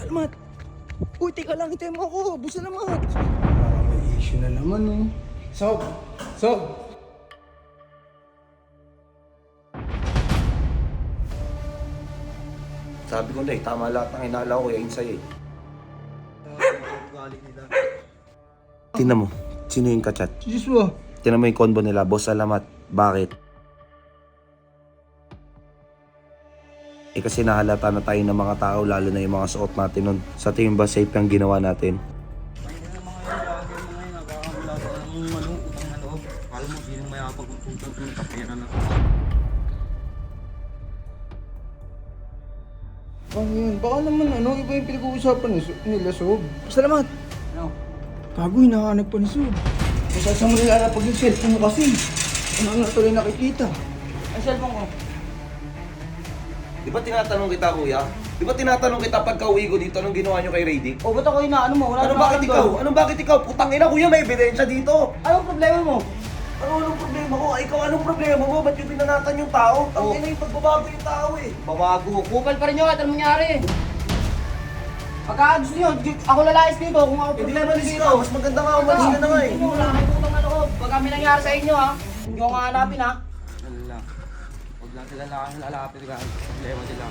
Salamat. Uy, teka lang, hintayin mo ako. Salamat. May issue na naman, oh. Sob! Sob! Sabi ko na eh, tama lahat ng inala ko yain sa'yo eh. Tingnan mo, sino yung kachat? Si Joshua! Tingnan mo yung combo nila, boss salamat. Bakit? Eh kasi nahalata na tayo ng mga tao, lalo na yung mga suot natin nun. Sa tingin ba safe ang ginawa natin? Ano yun? Baka naman iba yung pinag-uusapan nila, Sob. Salamat. Ano? Gago, hinahanap pa ni Sob. Saan mo nilalapag yung cellphone mo kasi? Ano na tuloy nakikita? Ang cellphone ko. Di ba tinatanong kita kuya? Di ba tinatanong kita pagka uwi ko dito, anong ginawa nyo kay Radic? O, ba't ako inaano mo? Wala Ano namang bakit alam ikaw? doon. Anong bakit ikaw? Putang ina kuya, may ebidensya dito. Anong problema mo? Anong problema ko? Ikaw, anong problema mo? Ba't yung binanatan yung tao? Ang ina yung pagbabago yung tao eh. Babago. Kupal pa rin yun. Anong nangyari? Pagka gusto nyo, ako lalayas dito kung ako Hindi problema naman dito. dito. Mas maganda nga umalis ka na nga eh. Wala kang putang na loob. Pagka may nangyari sa inyo ha, hindi ko nga hanapin ha. Wala. Huwag lang sila lalapit ka. Problema sila.